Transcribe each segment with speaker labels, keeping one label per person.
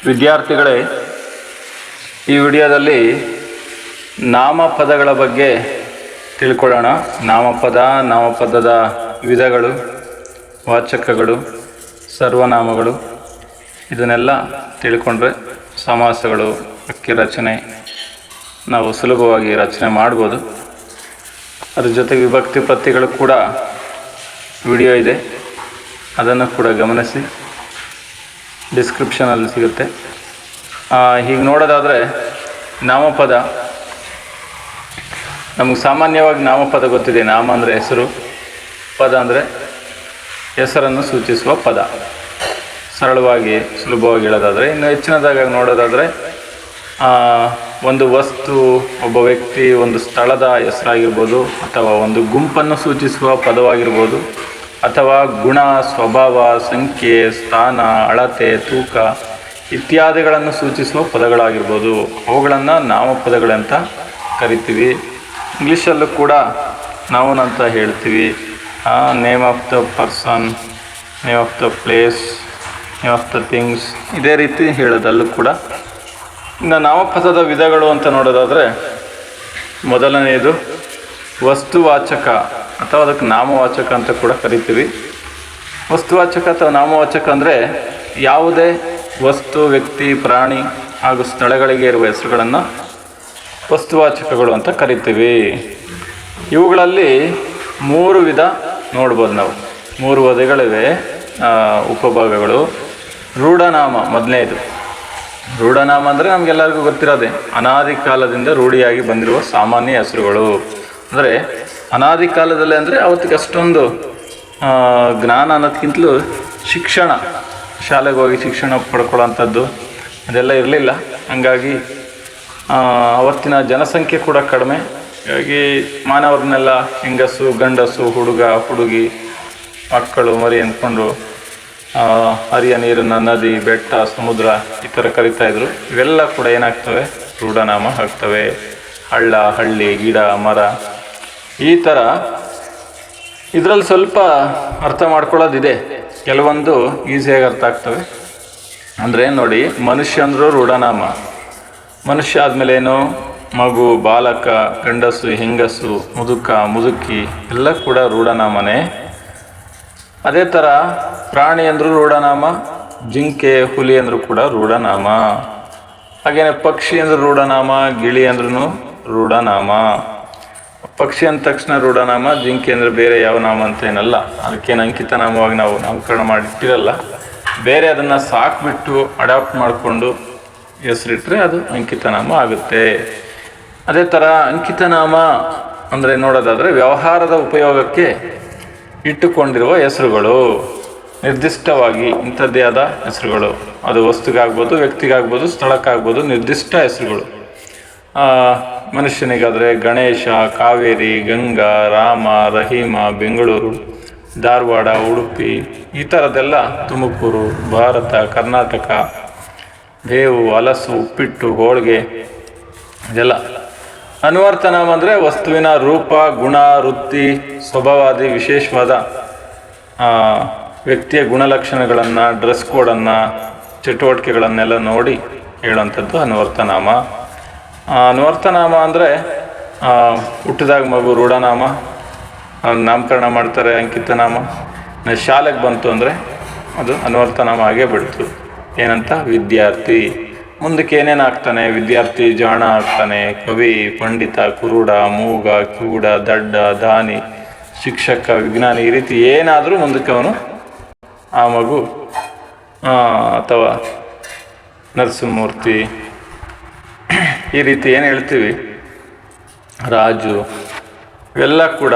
Speaker 1: ವಿದ್ಯಾರ್ಥಿಗಳೇ, ಈ ವಿಡಿಯೋದಲ್ಲಿ ನಾಮಪದಗಳ ಬಗ್ಗೆ ತಿಳ್ಕೊಳ್ಳೋಣ. ನಾಮಪದದ ವಿಧಗಳು, ವಾಚಕಗಳು, ಸರ್ವನಾಮಗಳು, ಇದನ್ನೆಲ್ಲ ತಿಳ್ಕೊಂಡ್ರೆ ಸಮಾಸಗಳು, ವಾಕ್ಯ ರಚನೆ ನಾವು ಸುಲಭವಾಗಿ ರಚನೆ ಮಾಡ್ಬೋದು. ಅದ್ರ ಜೊತೆಗೆ ವಿಭಕ್ತಿ ಪ್ರತ್ಯಯಗಳು ಕೂಡ ವಿಡಿಯೋ ಇದೆ, ಅದನ್ನು ಕೂಡ ಗಮನಿಸಿ. ಡಿಸ್ಕ್ರಿಪ್ಷನಲ್ಲಿ ಸಿಗುತ್ತೆ. ಹೀಗೆ ನೋಡೋದಾದರೆ ನಾಮಪದ, ನಮಗೆ ಸಾಮಾನ್ಯವಾಗಿ ನಾಮಪದ ಗೊತ್ತಿದೆ. ನಾಮ ಅಂದರೆ ಹೆಸರು, ಪದ ಅಂದರೆ ಹೆಸರನ್ನು ಸೂಚಿಸುವ ಪದ. ಸರಳವಾಗಿ ಸುಲಭವಾಗಿ ಹೇಳೋದಾದರೆ, ಇನ್ನು ಹೆಚ್ಚಿನದಾಗಿ ನೋಡೋದಾದರೆ ಒಂದು ವಸ್ತು, ಒಬ್ಬ ವ್ಯಕ್ತಿ, ಒಂದು ಸ್ಥಳದ ಹೆಸರಾಗಿರ್ಬೋದು, ಅಥವಾ ಒಂದು ಗುಂಪನ್ನು ಸೂಚಿಸುವ ಪದವಾಗಿರ್ಬೋದು, ಅಥವಾ ಗುಣ, ಸ್ವಭಾವ, ಸಂಖ್ಯೆ, ಸ್ಥಾನ, ಅಳತೆ, ತೂಕ ಇತ್ಯಾದಿಗಳನ್ನು ಸೂಚಿಸುವ ಪದಗಳಾಗಿರ್ಬೋದು. ಅವುಗಳನ್ನು ನಾಮಪದಗಳಂತ ಕರಿತೀವಿ. ಇಂಗ್ಲೀಷಲ್ಲೂ ಕೂಡ ನೌನ್ ಅಂತ ಹೇಳ್ತೀವಿ. Name of the person, name of the place, name of the things, ಇದೇ ರೀತಿ ಹೇಳೋದಲ್ಲೂ ಕೂಡ. ಇನ್ನು ನಾಮಪದದ ವಿಧಗಳು ಅಂತ ನೋಡೋದಾದರೆ, ಮೊದಲನೆಯದು ವಸ್ತುವಾಚಕ ಅಥವಾ ಅದಕ್ಕೆ ನಾಮವಾಚಕ ಅಂತ ಕೂಡ ಕರಿತೀವಿ. ವಸ್ತುವಾಚಕ ಅಥವಾ ನಾಮವಾಚಕ ಅಂದರೆ ಯಾವುದೇ ವಸ್ತು, ವ್ಯಕ್ತಿ, ಪ್ರಾಣಿ ಹಾಗೂ ಸ್ಥಳಗಳಿಗೆ ಇರುವ ಹೆಸರುಗಳನ್ನು ವಸ್ತುವಾಚಕಗಳು ಅಂತ ಕರಿತೀವಿ. ಇವುಗಳಲ್ಲಿ 3 ವಿಧ ನೋಡ್ಬೋದು ನಾವು. 3 ವಿಧಗಳಿವೆ, ಉಪಭಾಗಗಳು. ರೂಢನಾಮ ಮೊದಲನೇದು. ರೂಢನಾಮ ಅಂದರೆ ನಮಗೆಲ್ಲರಿಗೂ ಗೊತ್ತಿರೋದೆ, ಅನಾದಿ ಕಾಲದಿಂದ ರೂಢಿಯಾಗಿ ಬಂದಿರುವ ಸಾಮಾನ್ಯ ಹೆಸರುಗಳು. ಅಂದರೆ ಅನಾದಿ ಕಾಲದಲ್ಲಿ ಅಂದರೆ ಅವತ್ತಿಗೆ ಅಷ್ಟೊಂದು ಜ್ಞಾನ ಅನ್ನೋದಕ್ಕಿಂತಲೂ ಶಿಕ್ಷಣ, ಶಾಲೆಗೆ ಹೋಗಿ ಶಿಕ್ಷಣ ಪಡ್ಕೊಳ್ಳೋಂಥದ್ದು ಅದೆಲ್ಲ ಇರಲಿಲ್ಲ. ಹಂಗಾಗಿ ಅವತ್ತಿನ ಜನಸಂಖ್ಯೆ ಕೂಡ ಕಡಿಮೆ. ಹಾಗಾಗಿ ಮಾನವರನ್ನೆಲ್ಲ ಹೆಂಗಸು, ಗಂಡಸು, ಹುಡುಗ, ಹುಡುಗಿ, ಮಕ್ಕಳು, ಮರಿ ಅಂದ್ಕೊಂಡು ಹರಿಯ ನೀರನ್ನು ನದಿ, ಬೆಟ್ಟ, ಸಮುದ್ರ ಈ ಥರ ಕರಿತಾಯಿದ್ರು. ಇವೆಲ್ಲ ಕೂಡ ಏನಾಗ್ತವೆ? ರೂಢನಾಮ ಆಗ್ತವೆ. ಹಳ್ಳ, ಹಳ್ಳಿ, ಗಿಡ, ಮರ ಈ ಥರ. ಇದರಲ್ಲಿ ಸ್ವಲ್ಪ ಅರ್ಥ ಮಾಡ್ಕೊಳ್ಳೋದಿದೆ, ಕೆಲವೊಂದು ಈಸಿಯಾಗಿ ಅರ್ಥ ಆಗ್ತವೆ. ಅಂದರೆ ನೋಡಿ, ಮನುಷ್ಯ ಅಂದರೂ ರೂಢನಾಮ. ಮನುಷ್ಯ ಆದಮೇಲೆ ಏನು? ಮಗು, ಬಾಲಕ, ಗಂಡಸು, ಹೆಂಗಸು, ಮುದುಕ, ಮುದುಕಿ ಎಲ್ಲ ಕೂಡ ರೂಢನಾಮನೇ. ಅದೇ ಥರ ಪ್ರಾಣಿ ಅಂದರೂ ರೂಢನಾಮ, ಜಿಂಕೆ, ಹುಲಿ ಅಂದರೂ ಕೂಡ ರೂಢನಾಮ. ಹಾಗೇನೆ ಪಕ್ಷಿ ಅಂದ್ರೆ ರೂಢನಾಮ, ಗಿಳಿ ಅಂದ್ರೂ ರೂಢನಾಮ. ಪಕ್ಷಿ ಅಂದ ತಕ್ಷಣ ರೂಢನಾಮ, ಜಿಂಕೆ ಅಂದರೆ ಬೇರೆ ಯಾವ ನಾಮ ಅಂತ ಏನಲ್ಲ. ಅದಕ್ಕೇನು ಅಂಕಿತ ನಾಮವಾಗಿ ನಾವು ನಾಮಕರಣ ಮಾಡಿಟ್ಟಿರಲ್ಲ. ಬೇರೆ ಅದನ್ನು ಸಾಕ್ಬಿಟ್ಟು ಅಡಾಪ್ಟ್ ಮಾಡಿಕೊಂಡು ಹೆಸರಿಟ್ಟರೆ ಅದು ಅಂಕಿತ ನಾಮ ಆಗುತ್ತೆ. ಅದೇ ಥರ ಅಂಕಿತ ನಾಮ ಅಂದರೆ ನೋಡೋದಾದರೆ ವ್ಯವಹಾರದ ಉಪಯೋಗಕ್ಕೆ ಇಟ್ಟುಕೊಂಡಿರುವ ಹೆಸರುಗಳು, ನಿರ್ದಿಷ್ಟವಾಗಿ ಇಂಥದ್ದೇ ಆದ ಹೆಸರುಗಳು. ಅದು ವಸ್ತುಗಾಗ್ಬೋದು, ವ್ಯಕ್ತಿಗಾಗ್ಬೋದು, ಸ್ಥಳಕ್ಕಾಗ್ಬೋದು, ನಿರ್ದಿಷ್ಟ ಹೆಸರುಗಳು. ಮನುಷ್ಯನಿಗಾದರೆ ಗಣೇಶ, ಕಾವೇರಿ, ಗಂಗಾ, ರಾಮ, ರಹೀಮ, ಬೆಂಗಳೂರು, ಧಾರವಾಡ, ಉಡುಪಿ ಈ ಥರದ್ದೆಲ್ಲ, ತುಮಕೂರು, ಭಾರತ, ಕರ್ನಾಟಕ, ಬೇವು, ಹಲಸು, ಉಪ್ಪಿಟ್ಟು, ಹೋಳಿಗೆ ಇದೆಲ್ಲ. ಅನ್ವರ್ಥನಾಮ ಅಂದರೆ ವಸ್ತುವಿನ ರೂಪ, ಗುಣ, ವೃತ್ತಿ, ಸ್ವಭಾವಾದಿ ವಿಶೇಷವಾದ ವ್ಯಕ್ತಿಯ ಗುಣಲಕ್ಷಣಗಳನ್ನು, ಡ್ರೆಸ್ ಕೋಡನ್ನು, ಚಟುವಟಿಕೆಗಳನ್ನೆಲ್ಲ ನೋಡಿ ಹೇಳುವಂಥದ್ದು ಅನ್ವರ್ಥನಾಮ. ಅನ್ವರ್ಥನಾಮ ಅಂದರೆ ಹುಟ್ಟಿದಾಗ ಮಗು ರೂಢನಾಮ, ನಾಮಕರಣ ಮಾಡ್ತಾರೆ ಅಂಕಿತ ನಾಮ. ಶಾಲೆಗೆ ಬಂತು ಅಂದರೆ ಅದು ಅನ್ವರ್ಥನಾಮ ಆಗೇ ಬಿಡ್ತು. ಏನಂತ? ವಿದ್ಯಾರ್ಥಿ. ಮುಂದಕ್ಕೆ ಏನೇನು ಆಗ್ತಾನೆ? ವಿದ್ಯಾರ್ಥಿ ಜಾಣ ಆಗ್ತಾನೆ, ಕವಿ, ಪಂಡಿತ, ಕುರುಡ, ಮೂಗ, ಕಿವುಡ, ದಡ್ಡ, ದಾನಿ, ಶಿಕ್ಷಕ, ವಿಜ್ಞಾನಿ, ಈ ರೀತಿ ಏನಾದರೂ ಮುಂದಕ್ಕೆ ಅವನು, ಆ ಮಗು, ಅಥವಾ ನರಸಿಂಹಮೂರ್ತಿ ಈ ರೀತಿ ಏನು ಹೇಳ್ತೀವಿ, ರಾಜು, ಇವೆಲ್ಲ ಕೂಡ,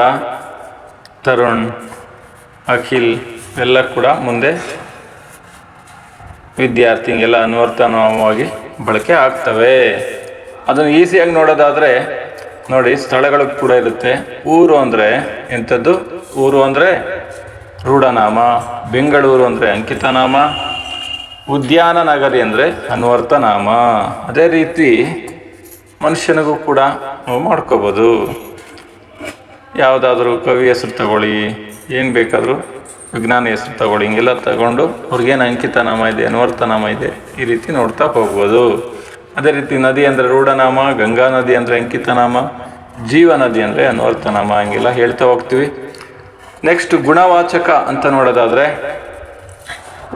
Speaker 1: ತರುಣ್, ಅಖಿಲ್ ಇವೆಲ್ಲ ಕೂಡ ಮುಂದೆ ವಿದ್ಯಾರ್ಥಿ ಎಲ್ಲ ಅನ್ವರ್ಥನಾಮವಾಗಿ ಬಳಕೆ ಆಗ್ತವೆ. ಅದನ್ನು ಈಸಿಯಾಗಿ ನೋಡೋದಾದರೆ ನೋಡಿ, ಸ್ಥಳಗಳು ಕೂಡ ಇರುತ್ತೆ. ಊರು ಅಂದರೆ ಎಂಥದ್ದು? ಊರು ಅಂದರೆ ರೂಢನಾಮ. ಬೆಂಗಳೂರು ಅಂದರೆ ಅಂಕಿತನಾಮ. ಉದ್ಯಾನ ನಗರಿ ಅಂದರೆ ಅನ್ವರ್ಥನಾಮ. ಅದೇ ರೀತಿ ಮನುಷ್ಯನಿಗೂ ಕೂಡ ನಾವು ಮಾಡ್ಕೋಬೋದು. ಯಾವುದಾದ್ರೂ ಕವಿ ಹೆಸರು ತಗೊಳ್ಳಿ, ಏನು ಬೇಕಾದರೂ ವಿಜ್ಞಾನ ಹೆಸರು ತಗೊಳ್ಳಿ, ಹಿಂಗೆಲ್ಲ ತಗೊಂಡು ಅವ್ರಿಗೇನು ಅಂಕಿತನಾಮ ಇದೆ, ಅನ್ವರ್ತನಾಮ ಇದೆ, ಈ ರೀತಿ ನೋಡ್ತಾ ಹೋಗ್ಬೋದು. ಅದೇ ರೀತಿ ನದಿ ಅಂದರೆ ರೂಢನಾಮ, ಗಂಗಾ ನದಿ ಅಂದರೆ ಅಂಕಿತನಾಮ, ಜೀವ ನದಿ ಅಂದರೆ ಅನ್ವರ್ತನಾಮ, ಹಂಗೆಲ್ಲ ಹೇಳ್ತಾ ಹೋಗ್ತೀವಿ. ನೆಕ್ಸ್ಟ್ ಗುಣವಾಚಕ ಅಂತ ನೋಡೋದಾದರೆ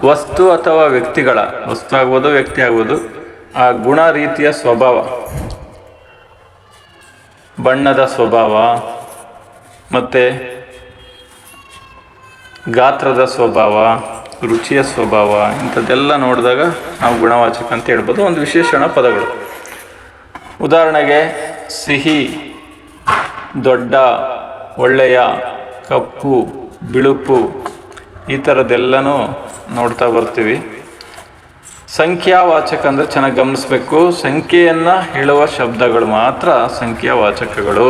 Speaker 1: ವಸ್ತು ಅಥವಾ ವ್ಯಕ್ತಿಗಳ, ವಸ್ತು ಆಗ್ಬೋದು ವ್ಯಕ್ತಿ ಆಗ್ಬೋದು, ಆ ಗುಣ ರೀತಿಯ ಸ್ವಭಾವ, ಬಣ್ಣದ ಸ್ವಭಾವ ಮತ್ತು ಗಾತ್ರದ ಸ್ವಭಾವ, ರುಚಿಯ ಸ್ವಭಾವ, ಇಂಥದ್ದೆಲ್ಲ ನೋಡಿದಾಗ ನಾವು ಗುಣವಾಚಕ ಅಂತ ಹೇಳ್ಬೋದು. ಒಂದು ವಿಶೇಷಣ ಪದಗಳು. ಉದಾಹರಣೆಗೆ ಸಿಹಿ, ದೊಡ್ಡ, ಒಳ್ಳೆಯ, ಕಪ್ಪು, ಬಿಳುಪು, ಈ ಥರದ್ದೆಲ್ಲನೂ ನೋಡ್ತಾ ಬರ್ತೀವಿ. ಸಂಖ್ಯಾವಾಚಕ ಅಂದರೆ ಚೆನ್ನಾಗಿ ಗಮನಿಸಬೇಕು, ಸಂಖ್ಯೆಯನ್ನು ಹೇಳುವ ಶಬ್ದಗಳು ಮಾತ್ರ ಸಂಖ್ಯಾವಾಚಕಗಳು.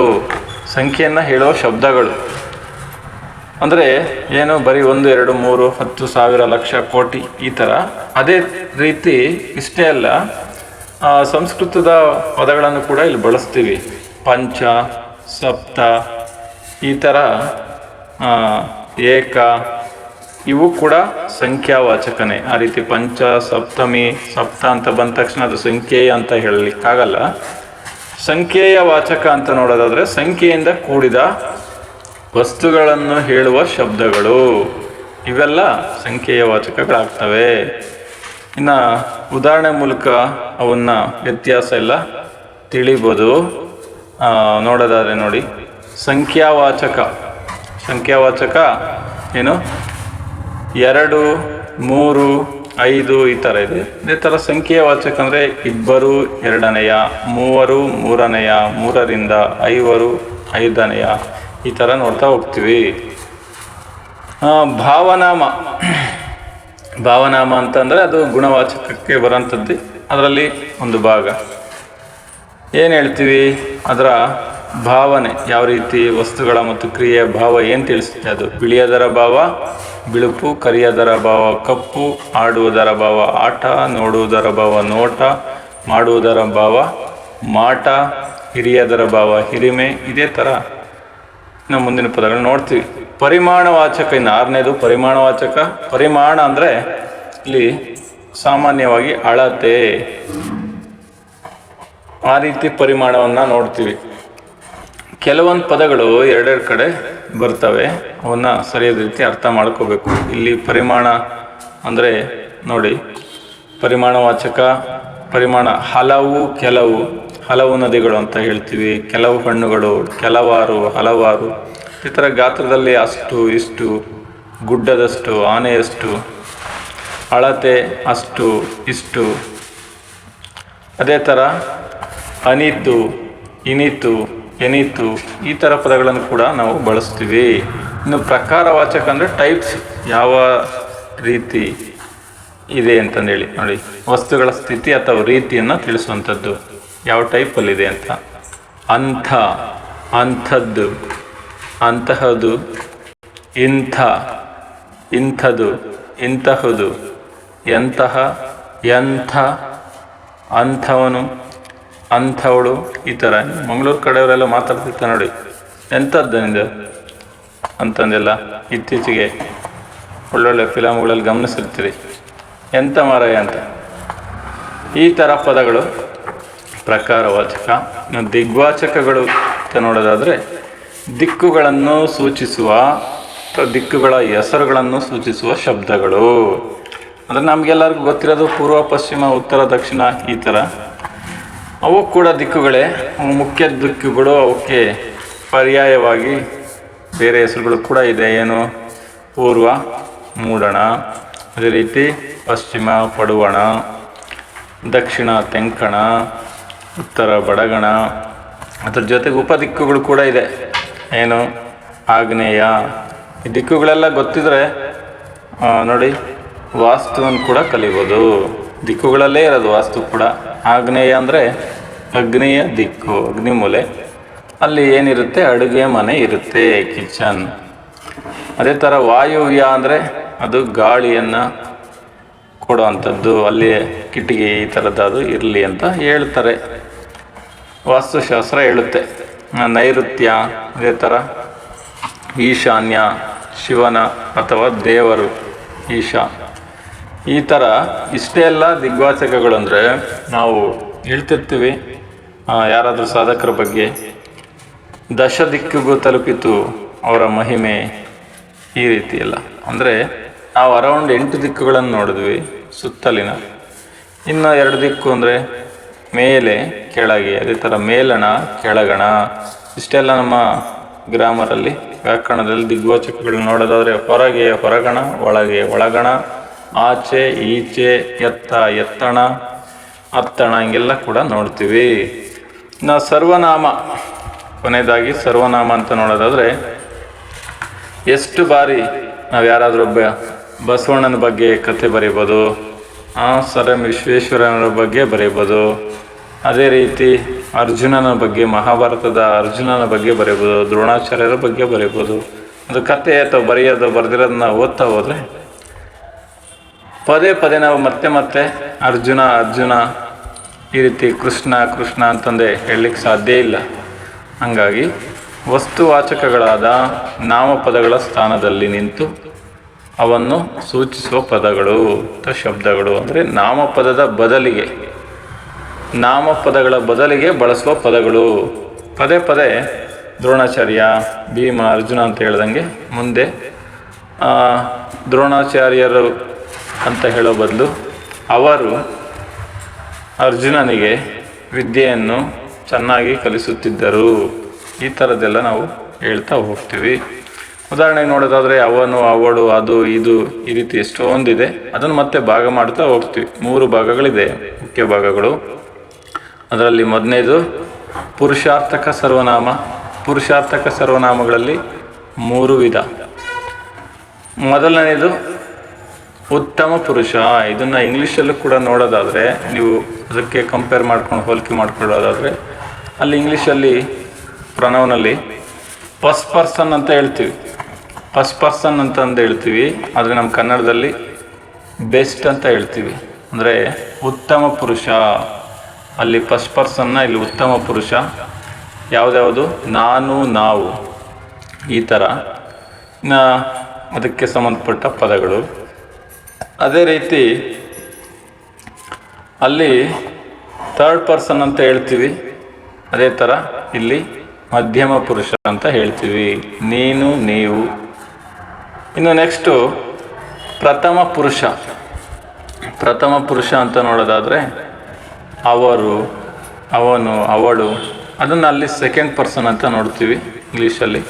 Speaker 1: ಸಂಖ್ಯೆಯನ್ನು ಹೇಳುವ ಶಬ್ದಗಳು ಅಂದರೆ ಏನು, ಬರೀ 1, 2, 3, 10, 1000, ಲಕ್ಷ, ಕೋಟಿ ಈ ಥರ. ಅದೇ ರೀತಿ ಇಷ್ಟೇ ಅಲ್ಲ, ಸಂಸ್ಕೃತದ ಪದಗಳನ್ನು ಕೂಡ ಇಲ್ಲಿ ಬಳಸ್ತೀವಿ. ಪಂಚ, ಸಪ್ತ, ಈ ಥರ ಏಕ, ಇವು ಕೂಡ ಸಂಖ್ಯಾವಾಚಕನೇ. ಆ ರೀತಿ ಪಂಚ, ಸಪ್ತಮಿ, ಸಪ್ತ ಅಂತ ಬಂದ ತಕ್ಷಣ ಅದು ಸಂಖ್ಯೆಯ ಅಂತ ಹೇಳಲಿಕ್ಕಾಗಲ್ಲ. ಸಂಖ್ಯೆಯ ವಾಚಕ ಅಂತ ನೋಡೋದಾದರೆ ಸಂಖ್ಯೆಯಿಂದ ಕೂಡಿದ ವಸ್ತುಗಳನ್ನು ಹೇಳುವ ಶಬ್ದಗಳು, ಇವೆಲ್ಲ ಸಂಖ್ಯೆಯ ವಾಚಕಗಳಾಗ್ತವೆ. ಇನ್ನು ಉದಾಹರಣೆ ಮೂಲಕ ಅವನ್ನ ವ್ಯತ್ಯಾಸ ಎಲ್ಲ ತಿಳಿಬೋದು. ನೋಡೋದಾದರೆ ನೋಡಿ, ಸಂಖ್ಯಾವಾಚಕ ಏನು, 2, 3, 5 ಈ ಥರ ಇದೆ. ಇದೇ ಥರ ಸಂಖ್ಯೆಯ ವಾಚಕ ಅಂದರೆ 2, 2ನೆಯ, 3, 3ನೆಯ, 3ರಿಂದ 5, 5ನೆಯ, ಈ ಥರ ನೋಡ್ತಾ ಹೋಗ್ತೀವಿ. ಭಾವನಾಮ ಅಂತಂದರೆ ಅದು ಗುಣವಾಚಕಕ್ಕೆ ಬರೋಂಥದ್ದು. ಅದರಲ್ಲಿ ಒಂದು ಭಾಗ ಏನು ಹೇಳ್ತೀವಿ, ಅದರ ಭಾವನೆ ಯಾವ ರೀತಿ, ವಸ್ತುಗಳ ಮತ್ತು ಕ್ರಿಯೆಯ ಭಾವ ಏನು ತಿಳಿಸುತ್ತೆ, ಅದು ಬಿಳಿಯದರ ಭಾವ ಬಿಳುಪು, ಕರಿಯದರ ಭಾವ ಕಪ್ಪು, ಆಡುವುದರ ಭಾವ ಆಟ, ನೋಡುವುದರ ಭಾವ ನೋಟ, ಮಾಡುವುದರ ಭಾವ ಮಾಟ, ಹಿರಿಯದರ ಭಾವ ಹಿರಿಮೆ. ಇದೇ ಥರ ನಾವು ಮುಂದಿನ ಪದಗಳು ನೋಡ್ತೀವಿ. ಪರಿಮಾಣವಾಚಕ, ಇನ್ನು 6ನೇದು ಪರಿಮಾಣವಾಚಕ. ಪರಿಮಾಣ ಅಂದರೆ ಇಲ್ಲಿ ಸಾಮಾನ್ಯವಾಗಿ ಅಳತೆ, ಆ ರೀತಿ ಪರಿಮಾಣವನ್ನು ನೋಡ್ತೀವಿ. ಕೆಲವೊಂದು ಪದಗಳು ಎರಡೆರಡು ಕಡೆ ಬರ್ತವೆ, ಅವನ್ನ ಸರಿಯಾದ ರೀತಿ ಅರ್ಥ ಮಾಡ್ಕೋಬೇಕು. ಇಲ್ಲಿ ಪರಿಮಾಣ ಅಂದರೆ ನೋಡಿ, ಪರಿಮಾಣವಾಚಕ, ಪರಿಮಾಣ ಹಲವು, ಹಲವು ನದಿಗಳು ಅಂತ ಹೇಳ್ತೀವಿ, ಕೆಲವು ಹಣ್ಣುಗಳು, ಕೆಲವಾರು, ಹಲವಾರು, ಈ ಥರ ಗಾತ್ರದಲ್ಲಿ ಅಷ್ಟು, ಇಷ್ಟು, ಗುಡ್ಡದಷ್ಟು, ಆನೆಯಷ್ಟು, ಅಳತೆ ಅಷ್ಟು, ಇಷ್ಟು. ಅದೇ ಥರ ಅನಿತು, ಇನಿತು, ಎನಿತು, ಈ ಥರ ಪದಗಳನ್ನು ಕೂಡ ನಾವು ಬಳಸ್ತೀವಿ. ಇನ್ನು ಪ್ರಕಾರವಾಚಕ ಅಂದರೆ ಟೈಪ್ಸ್, ಯಾವ ರೀತಿ ಇದೆ ಅಂತಂದೇಳಿ ನೋಡಿ, ವಸ್ತುಗಳ ಸ್ಥಿತಿ ಅಥವಾ ರೀತಿಯನ್ನು ತಿಳಿಸುವಂಥದ್ದು, ಯಾವ ಟೈಪಲ್ಲಿದೆ ಅಂತ. ಅಂಥ, ಅಂಥದ್ದು, ಅಂತಹದು, ಇಂಥ, ಇಂಥದು, ಇಂತಹದು, ಎಂತಹ, ಎಂಥ, ಅಂಥವನು, ಅಂಥವಳು, ಈ ಥರ. ಮಂಗಳೂರು ಕಡೆಯವರೆಲ್ಲ ಮಾತಾಡ್ತಿರ್ತಾರೆ ನೋಡಿ, ಎಂಥದ್ದು ನಿಂದು ಅಂತಂದೆಲ್ಲ ಇತ್ತೀಚೆಗೆ ಒಳ್ಳೊಳ್ಳೆ ಫಿಲಮ್ಗಳಲ್ಲಿ ಗಮನಿಸಿರ್ತೀರಿ, ಎಂಥ ಮಾರಾಯ ಅಂತ. ಈ ಥರ ಪದಗಳು ಪ್ರಕಾರವಾಚಕ. ಇನ್ನು ದಿಗ್ವಾಚಕಗಳು ಅಂತ ನೋಡೋದಾದರೆ ದಿಕ್ಕುಗಳನ್ನು ಸೂಚಿಸುವ, ದಿಕ್ಕುಗಳ ಹೆಸರುಗಳನ್ನು ಸೂಚಿಸುವ ಶಬ್ದಗಳು. ಅಂದರೆ ನಮಗೆಲ್ಲರಿಗೂ ಗೊತ್ತಿರೋದು ಪೂರ್ವ, ಪಶ್ಚಿಮ, ಉತ್ತರ, ದಕ್ಷಿಣ, ಈ ಥರ. ಅವು ಕೂಡ ದಿಕ್ಕುಗಳೇ, ಮುಖ್ಯ ದಿಕ್ಕುಗಳು. ಅವಕ್ಕೆ ಪರ್ಯಾಯವಾಗಿ ಬೇರೆ ಹೆಸರುಗಳು ಕೂಡ ಇದೆ. ಏನು, ಪೂರ್ವ ಮೂಡಣ, ಅದೇ ರೀತಿ ಪಶ್ಚಿಮ ಪಡುವಣ, ದಕ್ಷಿಣ ತೆಂಕಣ, ಉತ್ತರ ಬಡಗಣ. ಅದ್ರ ಜೊತೆಗೆ ಉಪದಿಕ್ಕುಗಳು ಕೂಡ ಇದೆ. ಏನು, ಆಗ್ನೇಯ. ಈ ದಿಕ್ಕುಗಳೆಲ್ಲ ಗೊತ್ತಿದ್ರೆ ನೋಡಿ, ವಾಸ್ತುವನ್ನು ಕೂಡ ಕಲಿಬೋದು. ದಿಕ್ಕುಗಳಲ್ಲೇ ಇರೋದು ವಾಸ್ತು ಕೂಡ. ಆಗ್ನೇಯ ಅಂದರೆ ಅಗ್ನೇಯ ದಿಕ್ಕು, ಅಗ್ನಿಮೂಲೆ. ಅಲ್ಲಿ ಏನಿರುತ್ತೆ, ಅಡುಗೆ ಮನೆ ಇರುತ್ತೆ, ಕಿಚನ್. ಅದೇ ಥರ ವಾಯುವ್ಯ ಅಂದರೆ ಅದು ಗಾಳಿಯನ್ನು ಕೊಡುವಂಥದ್ದು, ಅಲ್ಲಿ ಕಿಟಕಿ ಈ ಥರದ್ದು ಇರಲಿ ಅಂತ ಹೇಳ್ತಾರೆ, ವಾಸ್ತುಶಾಸ್ತ್ರ ಹೇಳುತ್ತೆ. ನೈಋತ್ಯ ಅದೇ ಥರ, ಈಶಾನ್ಯ ಶಿವನ ಅಥವಾ ದೇವರು ಈಶಾ. ಈ ಥರ ಇಷ್ಟೇ ಎಲ್ಲ ದಿಗ್ವಾಚಕಗಳು. ಅಂದರೆ ನಾವು ಹೇಳ್ತಿರ್ತೀವಿ ಯಾರಾದರೂ ಸಾಧಕರ ಬಗ್ಗೆ, ದಶ ದಿಕ್ಕಿಗೂ ತಲುಪಿತು ಅವರ ಮಹಿಮೆ, ಈ ರೀತಿ ಎಲ್ಲ. ಅಂದರೆ ನಾವು ಅರೌಂಡ್ 8 ದಿಕ್ಕುಗಳನ್ನು ನೋಡಿದ್ವಿ ಸುತ್ತಲಿನ. ಇನ್ನು 2 ದಿಕ್ಕು ಅಂದರೆ ಮೇಲೆ ಕೆಳಗೆ, ಅದೇ ಥರ ಮೇಲಣ ಕೆಳಗಣ. ಇಷ್ಟೆಲ್ಲ ನಮ್ಮ ಗ್ರಾಮರಲ್ಲಿ ವ್ಯಾಕರಣದಲ್ಲಿ ದಿಗ್ವಾಚಕಗಳನ್ನ ನೋಡೋದಾದರೆ ಹೊರಗೆ ಹೊರಗಣ, ಒಳಗೆ ಒಳಗಣ, ಆಚೆ ಈಚೆ, ಎತ್ತ ಎತ್ತಣ, ಅತ್ತಣ, ಹಿಂಗೆಲ್ಲ ಕೂಡ ನೋಡ್ತೀವಿ. ನಾವು ಸರ್ವನಾಮ, ಕೊನೆಯದಾಗಿ ಸರ್ವನಾಮ ಅಂತ ನೋಡೋದಾದರೆ ಎಷ್ಟು ಬಾರಿ ನಾವು ಯಾರಾದರೂ ಬಸವಣ್ಣನ ಬಗ್ಗೆ ಕತೆ ಬರೀಬೋದು, ಸರ್ ಎಂ ವಿಶ್ವೇಶ್ವರಯ್ಯನವರ ಬಗ್ಗೆ ಬರೀಬೋದು. ಅದೇ ರೀತಿ ಅರ್ಜುನನ ಬಗ್ಗೆ, ಮಹಾಭಾರತದ ಅರ್ಜುನನ ಬಗ್ಗೆ ಬರೀಬೋದು, ದ್ರೋಣಾಚಾರ್ಯರ ಬಗ್ಗೆ ಬರೀಬೋದು. ಒಂದು ಕತೆ ಅಥವಾ ಬರೆದಿರೋದನ್ನ ಓದ್ತಾ ಹೋದರೆ ಪದೇ ಪದೇ ನಾವು ಮತ್ತೆ ಮತ್ತೆ ಅರ್ಜುನ ಅರ್ಜುನ ಈ ರೀತಿ ಕೃಷ್ಣ ಕೃಷ್ಣ ಅಂತಂದೇ ಹೇಳಲಿಕ್ಕೆ ಸಾಧ್ಯ ಇಲ್ಲ. ಹಾಗಾಗಿ ವಸ್ತುವಾಚಕಗಳಾದ ನಾಮಪದಗಳ ಸ್ಥಾನದಲ್ಲಿ ನಿಂತು ಅವನ್ನು ಸೂಚಿಸುವ ಪದಗಳು ಅಥವಾ ಶಬ್ದಗಳು. ಅಂದರೆ ನಾಮಪದಗಳ ಬದಲಿಗೆ ಬಳಸುವ ಪದಗಳು. ಪದೇ ಪದೇ ದ್ರೋಣಾಚಾರ್ಯ, ಭೀಮ, ಅರ್ಜುನ ಅಂತ ಹೇಳ್ದಂಗೆ ಮುಂದೆ ದ್ರೋಣಾಚಾರ್ಯರು ಅಂತ ಹೇಳೋ ಬದಲು ಅವರು ಅರ್ಜುನನಿಗೆ ವಿದ್ಯೆಯನ್ನು ಚೆನ್ನಾಗಿ ಕಲಿಸುತ್ತಿದ್ದರು. ಈ ಥರದ್ದೆಲ್ಲ ನಾವು ಹೇಳ್ತಾ ಹೋಗ್ತೀವಿ. ಉದಾಹರಣೆಗೆ ನೋಡೋದಾದರೆ ಅವನು, ಅವಳು, ಅದು, ಇದು, ಈ ರೀತಿ ಎಷ್ಟೊಂದಿದೆ. ಅದನ್ನು ಮತ್ತೆ ಭಾಗ ಮಾಡ್ತಾ ಹೋಗ್ತೀವಿ. 3 ಭಾಗಗಳಿದೆ, ಮುಖ್ಯ ಭಾಗಗಳು. ಅದರಲ್ಲಿ ಮೊದಲನೇದು ಪುರುಷಾರ್ಥಕ ಸರ್ವನಾಮ. ಪುರುಷಾರ್ಥಕ ಸರ್ವನಾಮಗಳಲ್ಲಿ 3 ವಿಧ. ಮೊದಲನೇದು ಉತ್ತಮ ಪುರುಷ. ಇದನ್ನು ಇಂಗ್ಲೀಷಲ್ಲೂ ಕೂಡ ನೋಡೋದಾದರೆ, ನೀವು ಅದಕ್ಕೆ ಕಂಪೇರ್ ಮಾಡ್ಕೊಂಡು ಹೋಲಿಕೆ ಮಾಡ್ಕೊಳ್ಳೋದಾದರೆ, ಅಲ್ಲಿ ಇಂಗ್ಲೀಷಲ್ಲಿ ಪ್ರೊನೌನಲ್ಲಿ ಫಸ್ಟ್ ಪರ್ಸನ್ ಅಂತ ಹೇಳ್ತೀವಿ. ಫಸ್ಟ್ ಪರ್ಸನ್ ಅಂತಂದು ಹೇಳ್ತೀವಿ, ಆದರೆ ನಮ್ಮ ಕನ್ನಡದಲ್ಲಿ ಬೆಸ್ಟ್ ಅಂತ ಹೇಳ್ತೀವಿ. ಅಂದರೆ ಉತ್ತಮ ಪುರುಷ, ಅಲ್ಲಿ ಫಸ್ಟ್ ಪರ್ಸನ್ನ, ಇಲ್ಲಿ ಉತ್ತಮ ಪುರುಷ. ಯಾವುದ್ಯಾವುದು? ನಾನು, ನಾವು, ಈ ಥರ ಅದಕ್ಕೆ ಸಂಬಂಧಪಟ್ಟ ಪದಗಳು. ಅದೇ ರೀತಿ ಅಲ್ಲಿ ಥರ್ಡ್ ಪರ್ಸನ್ ಅಂತ ಹೇಳ್ತೀವಿ. ಅದೇ ಥರ ಇಲ್ಲಿ ಮಧ್ಯಮ ಪುರುಷ ಅಂತ ಹೇಳ್ತೀವಿ. ನೀನು, ನೀವು. ಇನ್ನು ನೆಕ್ಸ್ಟು ಪ್ರಥಮ ಪುರುಷ. ಪ್ರಥಮ ಪುರುಷ ಅಂತ ನೋಡೋದಾದರೆ ಅವರು, ಅವನು, ಅವಳು. ಅದನ್ನು ಅಲ್ಲಿ ಸೆಕೆಂಡ್ ಪರ್ಸನ್ ಅಂತ ನೋಡ್ತೀವಿ ಇಂಗ್ಲೀಷಲ್ಲಿ.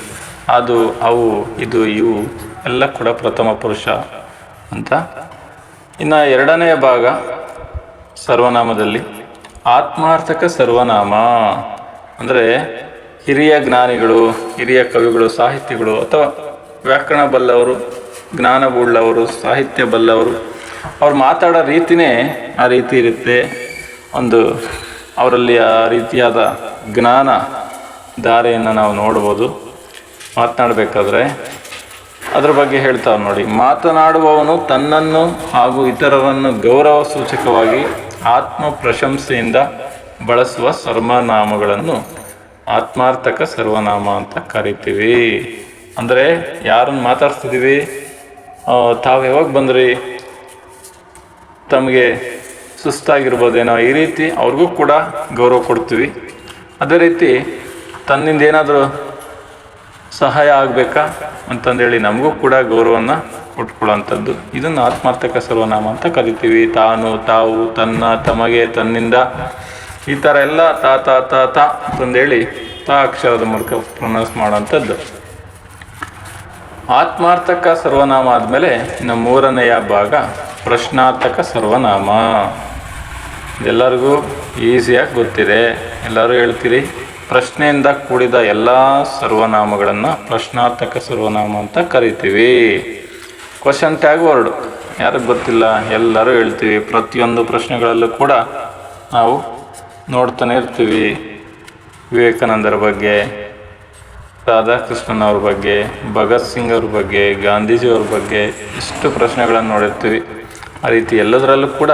Speaker 1: ಅದು, ಅವು, ಇದು, ಇವು ಎಲ್ಲ ಕೂಡ ಪ್ರಥಮ ಪುರುಷ ಅಂತ. ಇನ್ನು 2ನೇ ಭಾಗ ಸರ್ವನಾಮದಲ್ಲಿ ಆತ್ಮಾರ್ಥಕ ಸರ್ವನಾಮ. ಅಂದರೆ ಹಿರಿಯ ಜ್ಞಾನಿಗಳು, ಹಿರಿಯ ಕವಿಗಳು, ಸಾಹಿತಿಗಳು ಅಥವಾ ವ್ಯಾಕರಣ ಬಲ್ಲವರು, ಜ್ಞಾನ ಉಳ್ಳವರು, ಸಾಹಿತ್ಯ ಬಲ್ಲವರು, ಅವ್ರು ಮಾತಾಡೋ ರೀತಿಯೇ ಆ ರೀತಿ ಇರುತ್ತೆ. ಒಂದು ಅವರಲ್ಲಿ ಆ ರೀತಿಯಾದ ಜ್ಞಾನ ಧಾರೆಯನ್ನು ನಾವು ನೋಡ್ಬೋದು. ಮಾತನಾಡಬೇಕಾದ್ರೆ ಅದ್ರ ಬಗ್ಗೆ ಹೇಳ್ತಾವೆ ನೋಡಿ. ಮಾತನಾಡುವವನು ತನ್ನನ್ನು ಹಾಗೂ ಇತರರನ್ನು ಗೌರವ ಸೂಚಕವಾಗಿ ಆತ್ಮ ಪ್ರಶಂಸೆಯಿಂದ ಬಳಸುವ ಸರ್ವನಾಮಗಳನ್ನು ಆತ್ಮಾರ್ಥಕ ಸರ್ವನಾಮ ಅಂತ ಕರಿತೀವಿ. ಅಂದರೆ ಯಾರನ್ನು ಮಾತಾಡ್ತಿದ್ದೀವಿ, ತಾವು ಯಾವಾಗ ಬಂದ್ರಿ, ತಮಗೆ ಸುಸ್ತಾಗಿರ್ಬೋದೇನೋ, ಈ ರೀತಿ ಅವ್ರಿಗೂ ಕೂಡ ಗೌರವ ಕೊಡ್ತೀವಿ. ಅದೇ ರೀತಿ ತನ್ನಿಂದ ಏನಾದರೂ ಸಹಾಯ ಆಗಬೇಕಾ ಅಂತಂದೇಳಿ ನಮಗೂ ಕೂಡ ಗೌರವವನ್ನು ಕೊಟ್ಕೊಳ್ಳೋಂಥದ್ದು. ಇದನ್ನು ಆತ್ಮಾರ್ಥಕ ಸರ್ವನಾಮ ಅಂತ ಕರಿತೀವಿ. ತಾನು, ತಾವು, ತನ್ನ, ತಮಗೆ, ತನ್ನಿಂದ, ಈ ಥರ ಎಲ್ಲ ತಾ ತಾ ತಾ ತಾ ಅಂತಂದೇಳಿ ತಾ ಅಕ್ಷರದ ಮೂಲಕ ಪ್ರೊನೌನ್ಸ್ ಮಾಡೋಂಥದ್ದು. ಆತ್ಮಾರ್ಥಕ ಸರ್ವನಾಮ ಆದಮೇಲೆ ಇನ್ನು 3ನೆಯ ಭಾಗ ಪ್ರಶ್ನಾರ್ಥಕ ಸರ್ವನಾಮ. ಇದೆಲ್ಲರಿಗೂ ಈಸಿಯಾಗಿ ಗೊತ್ತಿದೆ, ಎಲ್ಲರೂ ಹೇಳ್ತೀರಿ. ಪ್ರಶ್ನೆಯಿಂದ ಕೂಡಿದ ಎಲ್ಲ ಸರ್ವನಾಮಗಳನ್ನು ಪ್ರಶ್ನಾರ್ಥಕ ಸರ್ವನಾಮ ಅಂತ ಕರಿತೀವಿ. ಕ್ವಶನ್ ಟ್ಯಾಗ್ ವರ್ಡ್ ಯಾರಿಗೆ ಗೊತ್ತಿಲ್ಲ, ಎಲ್ಲರೂ ಹೇಳ್ತೀವಿ. ಪ್ರತಿಯೊಂದು ಪ್ರಶ್ನೆಗಳಲ್ಲೂ ಕೂಡ ನಾವು ನೋಡ್ತಾನೆ ಇರ್ತೀವಿ. ವಿವೇಕಾನಂದರ ಬಗ್ಗೆ, ರಾಧಾಕೃಷ್ಣನ್ ಅವ್ರ ಬಗ್ಗೆ, ಭಗತ್ ಸಿಂಗ್ ಅವ್ರ ಬಗ್ಗೆ, ಗಾಂಧೀಜಿಯವ್ರ ಬಗ್ಗೆ ಇಷ್ಟು ಪ್ರಶ್ನೆಗಳನ್ನು ನೋಡಿರ್ತೀವಿ. ಆ ರೀತಿ ಎಲ್ಲದರಲ್ಲೂ ಕೂಡ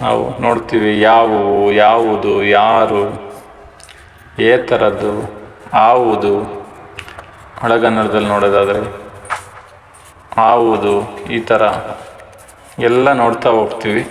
Speaker 1: ನಾವು ನೋಡ್ತೀವಿ. ಯಾವುವು, ಯಾವುದು, ಯಾರು, ಏ ಥರದ್ದು, ಆವುದು. ಹಳಗನ್ನಡದಲ್ಲಿ ನೋಡೋದಾದರೆ ಆವುದು ಈ ಥರ ಎಲ್ಲ ನೋಡ್ತಾ ಹೋಗ್ತೀವಿ.